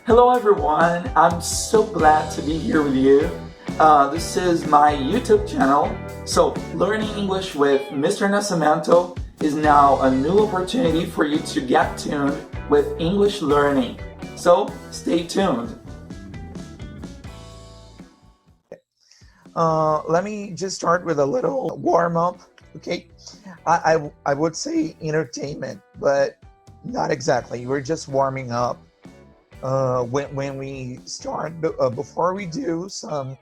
Hello everyone, I'm so glad to be here with you. This is my YouTube channel. So learning English with Mr. Nascimento is now a new opportunity for you to get tuned with English learning. So stay tuned. Let me just start with a little warm-up, okay? I would say entertainment, but not exactly. We're just warming up. When we start, before we do some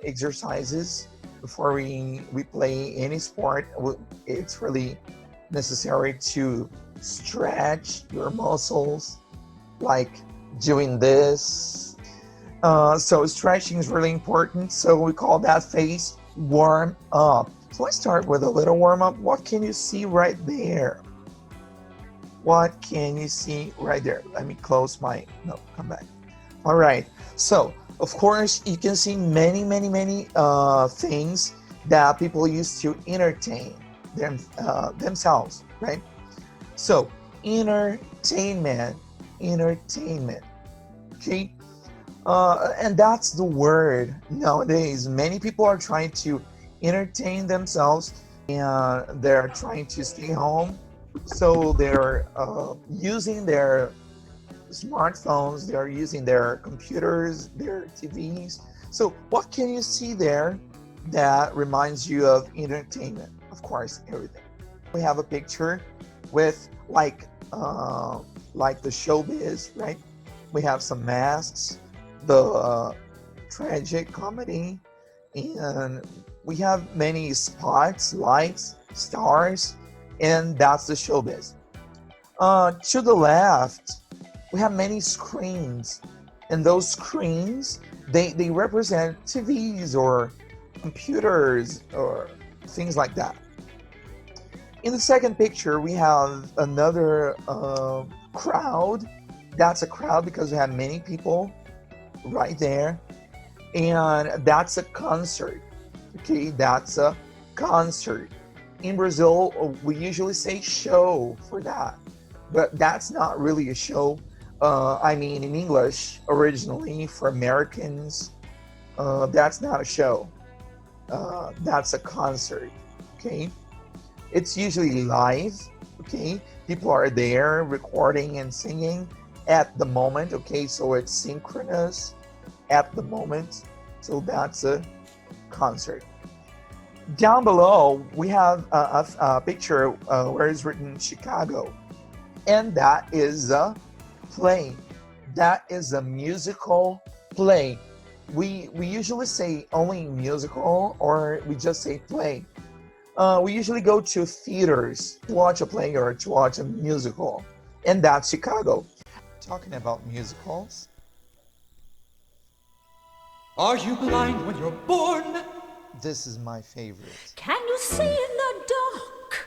exercises, before we play any sport, it's really necessary to stretch your muscles, like doing this. So stretching is really important. So we call that phase warm up. So let's start with a little warm up. What can you see right there? What can you see right there? Let me close my, no, come back. All right. So of course you can see many things that people use to entertain themselves, right? So entertainment, okay? And that's the word nowadays. Many people are trying to entertain themselves and they're trying to stay home. So they're using their smartphones, they're using their computers, their TVs. So what can you see there that reminds you of entertainment? Of course, everything. We have a picture with like the showbiz, right? We have some masks, the tragic comedy, and we have many spots, lights, stars, and that's the showbiz. To the left, we have many screens, and those screens, they represent TVs or computers or things like that. In the second picture, we have another crowd. That's a crowd because we have many people right there, and that's a concert. Okay, that's a concert. In Brazil, we usually say show for that, but that's not really a show. I mean, in English, originally for Americans, that's not a show. That's a concert, okay? It's usually live, okay? People are there recording and singing at the moment, okay? So it's synchronous at the moment. So that's a concert. Down below, we have a picture where it's written Chicago, and that is a play. That is a musical play. We usually say only musical, or we just say play. We usually go to theaters to watch a play or to watch a musical, and that's Chicago. Talking about musicals. Are you blind when you're born? This is my favorite. Can you see in the dark?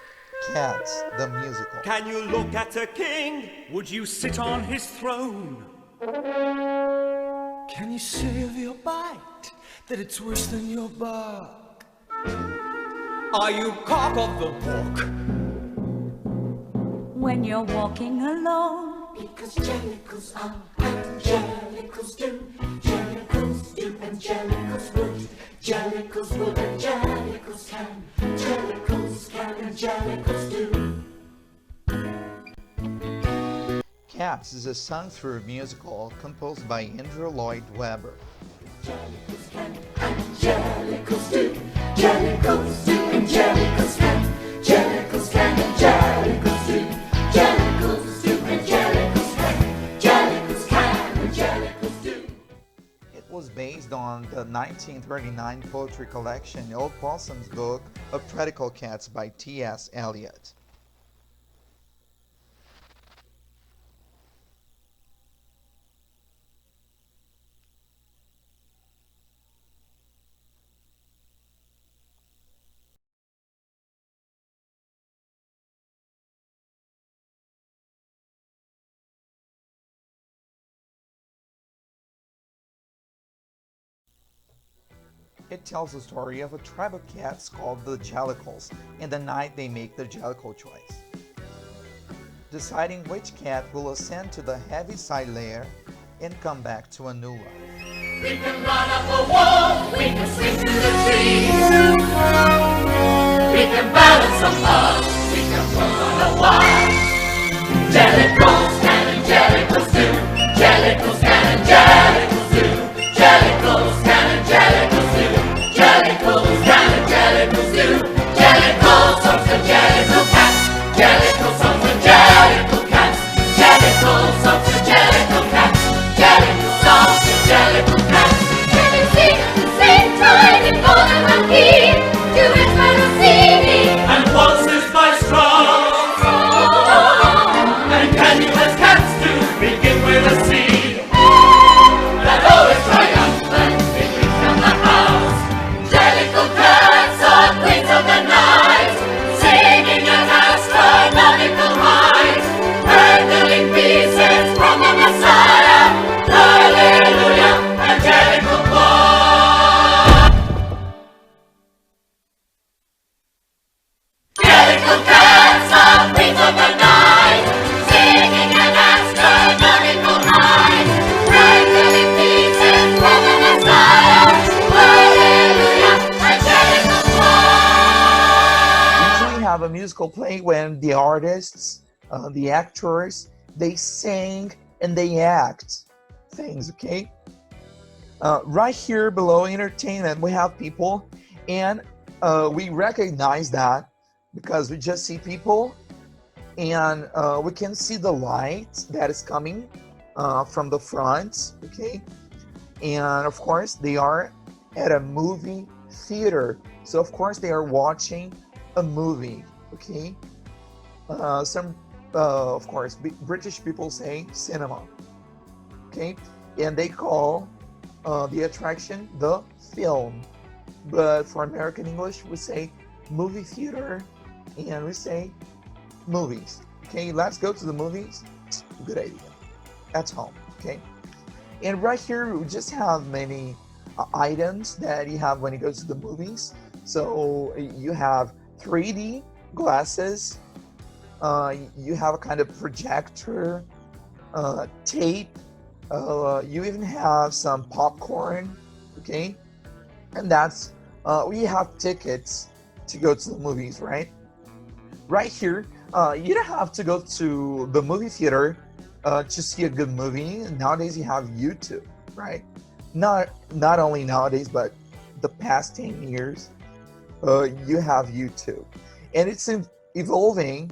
Cats, the musical. Can you look at a king? Would you sit on his throne? Can you say of your bite that it's worse than your bark? Are you cock of the walk? When you're walking alone. Because jellicles are jellicles do, jellicles do, and jellicles would, jellicles would, and jellicles can, jellicles can, and jellicles do. Cats is a sung-through musical composed by Andrew Lloyd Webber. Jellicles can, and jellicles do, jellicles do, and jellicles can, jellicles can, and jellicles do, jellicles do, and jellicles can, jellicles can, and jellicles do. It was based on the 1939 poetry collection Old Possum's Book of Practical Cats by T.S. Eliot. It tells the story of a tribe of cats called the Jellicles and the night they make the Jellicle choice. Deciding which cat will ascend to the Heaviside layer and come back to a new life. We can run up a wall, we can swing through the trees. We can balance some bars, we can walk on a wire. Jellicles can and jellicles do. Jellicles can and jellicles do. Jellicles can and jellicles do. Jellicles can and jellicles do. Jellicles songs and jellicle cats. Jellicles songs and jellicle cats. Jellicles songs and jellicle cats. Jellicle songs and jellicle cats. Can you sing at the same time in golden harmony? Duets by Rossini And waltzes by Strauss. And can you, as cats do, begin with a C? that always triumphant victories from the house. Jellicle cats are queens of the night, singing at astronomical heights, hurtling pieces from the Messiah. Hallelujah, angelical choir. Jellicle cats are queens of the night, singing at astronomical heights, hurtling pieces from the Messiah. Hallelujah, angelical choir. Usually have a musical play when the artists, the actors, they sing and they act things, okay? Right here below entertainment, we have people, and we recognize that because we just see people, and we can see the light that is coming from the front, okay? And of course, they are at a movie theater. So of course, they are watching a movie, okay? Of course, British people say cinema, okay? And they call the attraction the film. But for American English, we say movie theater, and we say movies. Okay, let's go to the movies. Good idea. That's home, okay? And right here, we just have many items that you have when you go to the movies. So you have 3D glasses, you have a kind of projector, tape, you even have some popcorn, okay? And that's, we have tickets to go to the movies, right? Right here, you don't have to go to the movie theater to see a good movie. Nowadays, you have YouTube, right? Not only nowadays, but the past 10 years, you have YouTube. And it's evolving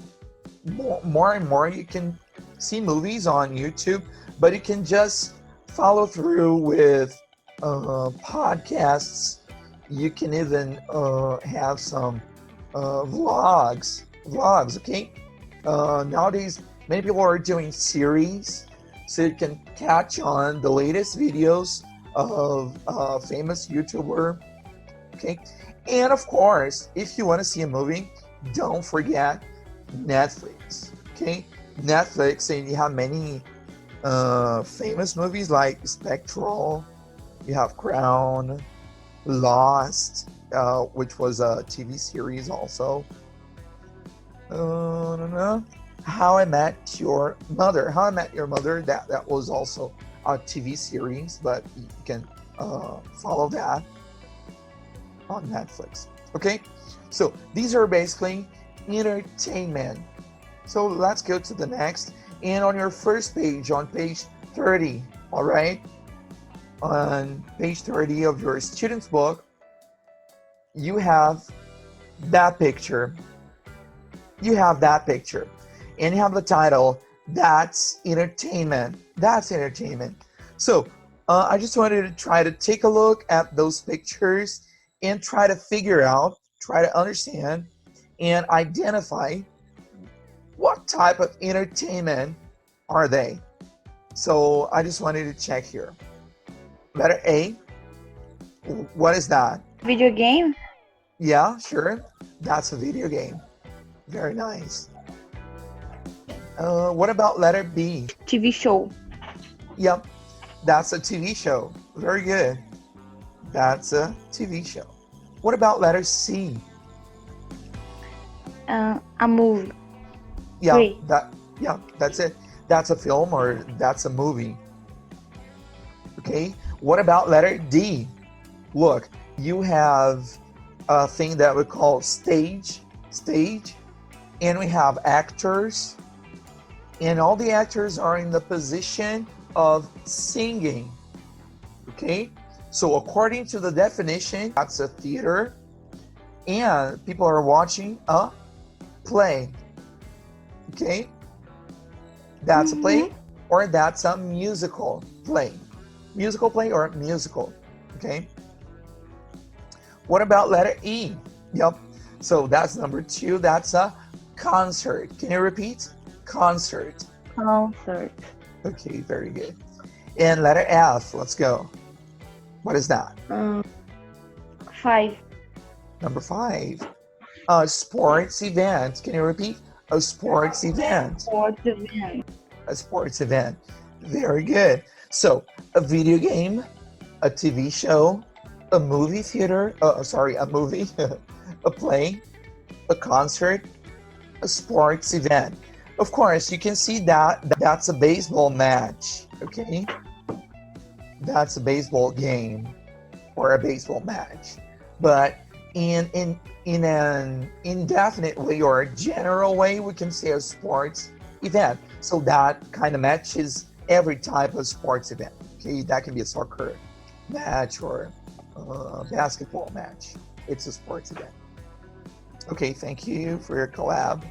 more and more. You can see movies on YouTube, but you can just follow through with podcasts. You can even have some vlogs, okay? Nowadays, many people are doing series, so you can catch on the latest videos of a famous YouTuber, okay? And of course, if you want to see a movie, don't forget Netflix, okay? Netflix, and you have many famous movies like Spectral, you have Crown, Lost, which was a TV series also. How I Met Your Mother. How I Met Your Mother, that was also a TV series, but you can follow that on Netflix. Okay, so these are basically entertainment. So let's go to the next. And on your first page, on page 30, all right, on page 30 of your student's book, you have that picture. You have that picture, and you have the title, That's Entertainment. That's entertainment. So I just wanted to try to take a look at those pictures and try to figure out, try to understand, and identify what type of entertainment are they. So I just wanted to check here. Letter A, what is that? Video game? Yeah, sure. That's a video game. Very nice. What about letter B? TV show. Yep, that's a TV show. Very good. That's a TV show. What about letter C? A movie. Yeah, Wait. that's it. That's a film or that's a movie. Okay, what about letter D? Look, you have a thing that we call stage, and we have actors, and all the actors are in the position of singing. Okay, so according to the definition, that's a theater, and people are watching a play. Okay, that's a play, or that's a musical play. Musical play or musical. Okay. What about letter E? Yep. So that's number 2. That's a concert. Can you repeat? Concert. Concert. Okay, very good. And letter F, let's go. What is that? 5. Number 5. A sports event. Can you repeat? A sports event. Sports event. A sports event. Very good. So, a video game, a TV show, a movie theater, a movie, a play, a concert, a sports event. Of course, you can see that that's a baseball match, okay? That's a baseball game or a baseball match. But in an indefinite way or a general way, we can say a sports event. So that kind of matches every type of sports event. Okay, that can be a soccer match or a basketball match. It's a sports event. Okay, thank you for your collab.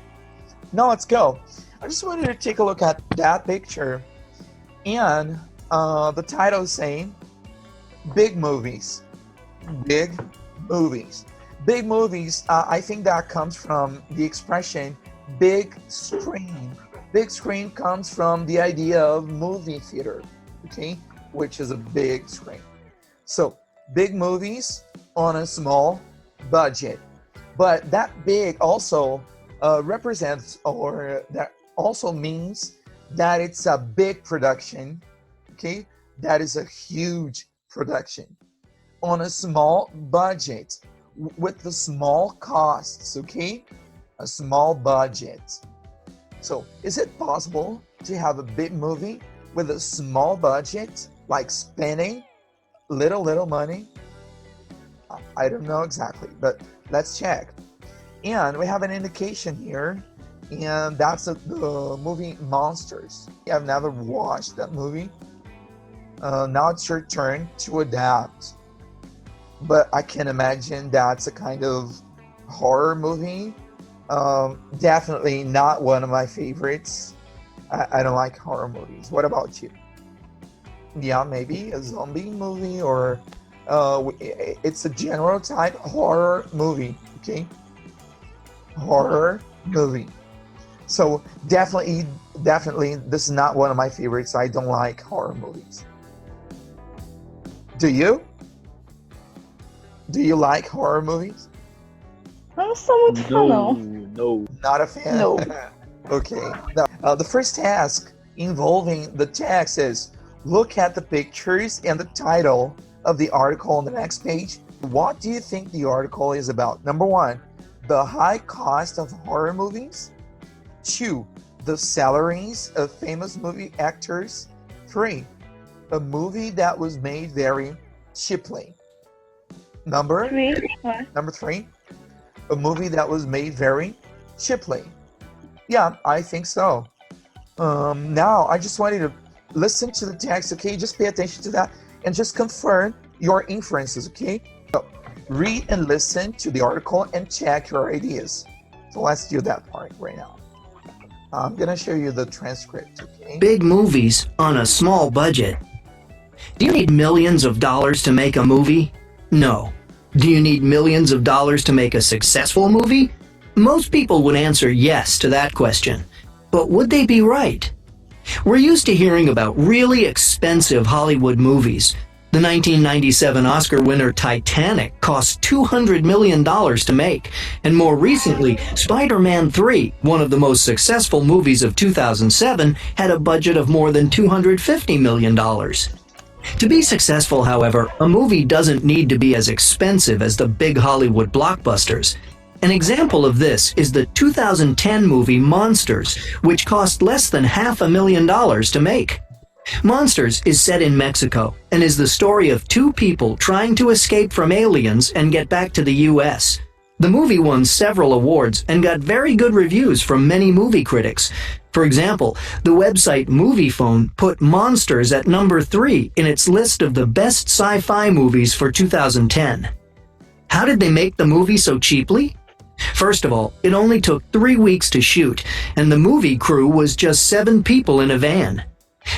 Now let's go. I just wanted to take a look at that picture, and the title is saying big movies. Big movies. Big movies, I think that comes from the expression big screen. Big screen comes from the idea of movie theater, okay, which is a big screen. So big movies on a small budget. But that big also represents, or that also means that it's a big production, okay? That is a huge production on a small budget with the small costs, okay? A small budget. So is it possible to have a big movie with a small budget, like spending little money? I don't know exactly, but let's check. And we have an indication here, and that's the movie Monsters. I've never watched that movie. Now it's your turn to adapt. But I can imagine that's a kind of horror movie. Definitely not one of my favorites. I don't like horror movies. What about you? Yeah, maybe a zombie movie, or it's a general type horror movie, okay? Horror movie. So definitely, this is not one of my favorites. I don't like horror movies. Do you? Do you like horror movies? Eu não sou muito fã, não. No. Not a fan? No. Okay. Now, the first task involving the text is look at the pictures and the title of the article on the next page. What do you think the article is about? Number 1, the high cost of horror movies. 2, the salaries of famous movie actors. 3, a movie that was made very cheaply. Number 3. Number 3, a movie that was made very cheaply. Yeah, I think so. Now, I just want you to listen to the text, okay? Just pay attention to that and just confirm your inferences, okay? So, read and listen to the article and check your ideas. So let's do that part right now. I'm gonna show you the transcript, okay? Big movies on a small budget. Do you need millions of dollars to make a movie? No. Do you need millions of dollars to make a successful movie? Most people would answer yes to that question. But would they be right? We're used to hearing about really expensive Hollywood movies. The 1997 Oscar winner Titanic cost $200 million to make, and more recently, Spider-Man 3, one of the most successful movies of 2007, had a budget of more than $250 million. To be successful, however, a movie doesn't need to be as expensive as the big Hollywood blockbusters. An example of this is the 2010 movie Monsters, which cost less than $500,000 to make. Monsters is set in Mexico and is the story of two people trying to escape from aliens and get back to the US. The movie won several awards and got very good reviews from many movie critics. For example, the website MoviePhone put Monsters at number 3 in its list of the best sci-fi movies for 2010. How did they make the movie so cheaply? First of all, it only took 3 weeks to shoot, and the movie crew was just 7 people in a van.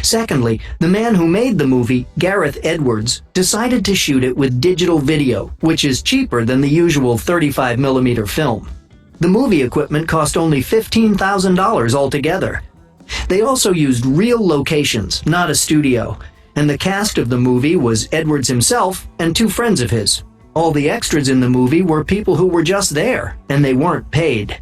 Secondly, the man who made the movie, Gareth Edwards, decided to shoot it with digital video, which is cheaper than the usual 35mm film. The movie equipment cost only $15,000 altogether. They also used real locations, not a studio, and the cast of the movie was Edwards himself and 2 friends of his. All the extras in the movie were people who were just there, and they weren't paid.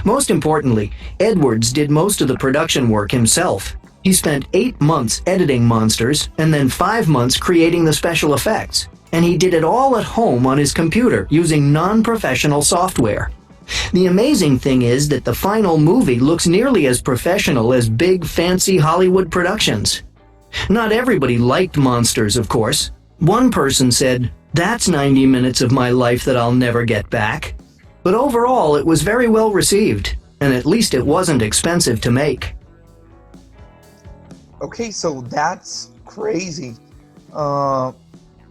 Most importantly, Edwards did most of the production work himself. He spent 8 months editing Monsters and then 5 months creating the special effects. And he did it all at home on his computer using non-professional software. The amazing thing is that the final movie looks nearly as professional as big, fancy Hollywood productions. Not everybody liked Monsters, of course. One person said, "That's 90 minutes of my life that I'll never get back." But overall, it was very well received, and at least it wasn't expensive to make. Okay, so that's crazy.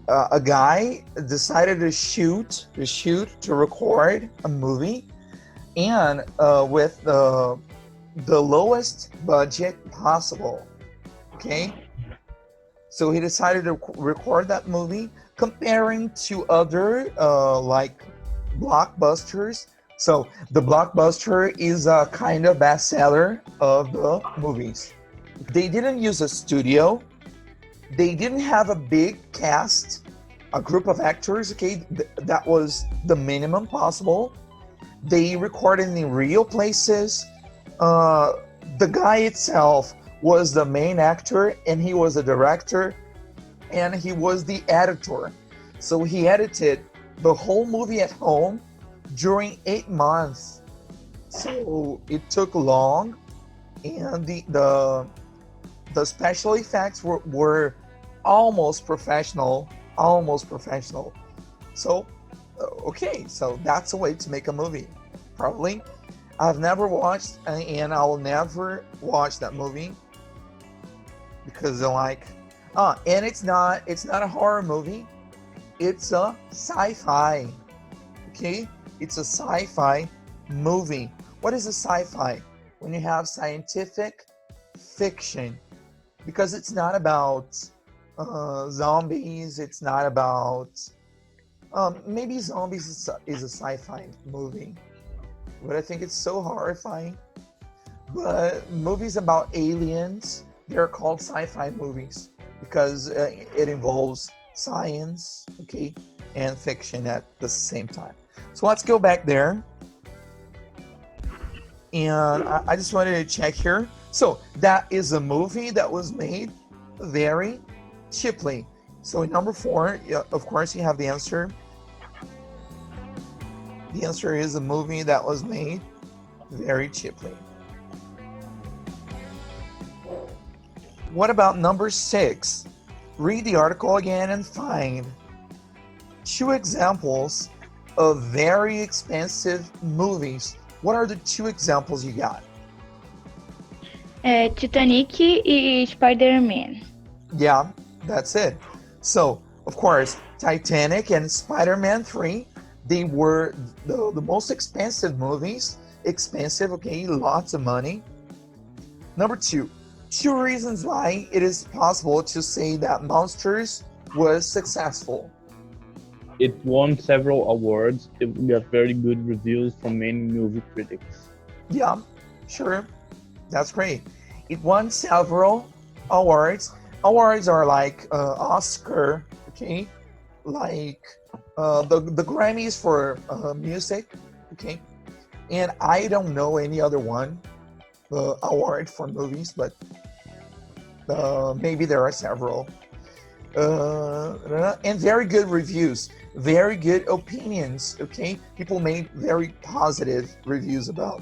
A guy decided to record a movie, and with the lowest budget possible. Okay, so he decided to record that movie, comparing to other like blockbusters. So the blockbuster is a kind of bestseller of the movies. They didn't use a studio. They didn't have a big cast, a group of actors, okay? That was the minimum possible. They recorded in real places. The guy itself was the main actor, and he was a director, and he was the editor. So he edited the whole movie at home during 8 months. So it took long, and the special effects were almost professional. So, okay, so that's a way to make a movie. Probably. I've never watched, and I will never watch that movie because they're like, and it's not a horror movie. It's a sci-fi. Okay, it's a sci-fi movie. What is a sci-fi? When you have scientific fiction, because it's not about zombies. It's not about maybe zombies is a sci-fi movie, but I think it's so horrifying. But movies about aliens, they're called sci-fi movies because it involves science, okay, and fiction at the same time. So let's go back there. And I just wanted to check here. So that is a movie that was made very cheaply. So in number 4, of course, you have the answer. The answer is a movie that was made very cheaply. What about number 6? Read the article again and find 2 examples of very expensive movies. What are the 2 examples you got? Titanic e Spider-Man. Yeah, that's it. So, of course, Titanic and Spider-Man 3, they were the most expensive movies. Expensive, okay, lots of money. Number 2 reasons why it is possible to say that Monsters was successful. It won several awards. It got very good reviews from many movie critics. Yeah, sure. That's great. It won several awards. Awards are like Oscar, okay? Like the Grammys for music, okay? And I don't know any other one award for movies, but maybe there are several. And very good reviews, very good opinions, okay? People made very positive reviews about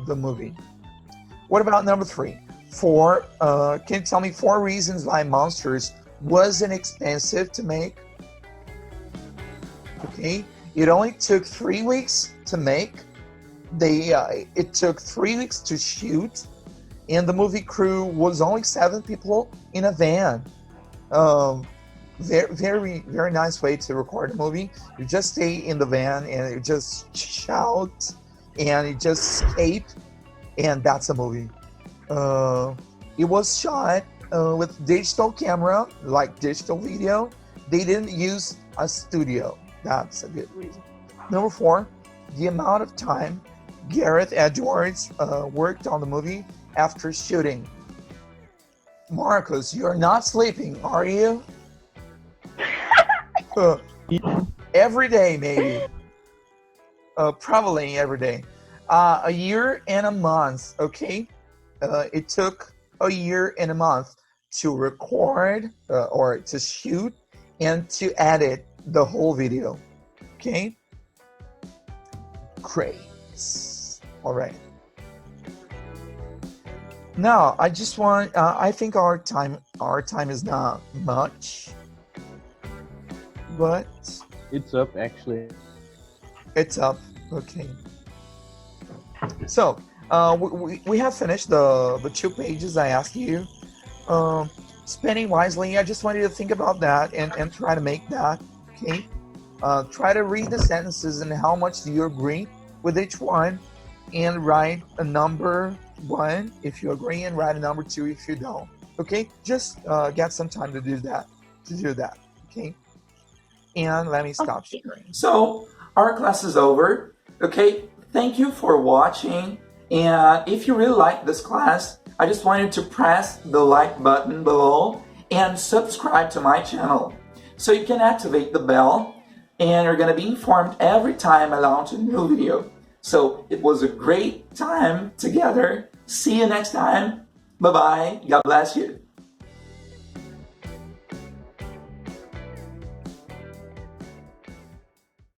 the movie. What about number 3? Can you tell me 4 reasons why Monsters wasn't expensive to make? Okay, it only took 3 weeks to make. It took 3 weeks to shoot, and the movie crew was only 7 people in a van. Very, very, very nice way to record a movie. You just stay in the van and you just shout and you just escape, and that's a movie. It was shot with digital camera, like digital video. They didn't use a studio. That's a good reason. Number 4, the amount of time Gareth Edwards worked on the movie after shooting. Marcus, you're not sleeping, are you? Every day, maybe. Probably every day. A year and a month, okay? It took a year and a month to record or to shoot and to edit the whole video, okay? Great. All right. Now, I just want, I think our time is not much, but It's up, actually. it's up. Okay. So, we have finished the 2 pages I asked you. Spending wisely, I just want you to think about that and try to make that, okay? Try to read the sentences and how much do you agree with each one, and write a number 1 if you agree and write a number 2 if you don't. Okay? Just get some time to do that. Okay? And let me stop sharing. So, our class is over. Okay? Thank you for watching. And if you really like this class, I just want you to press the like button below and subscribe to my channel so you can activate the bell and you're going to be informed every time I launch a new video. So it was a great time together. See you next time. Bye-bye. God bless you.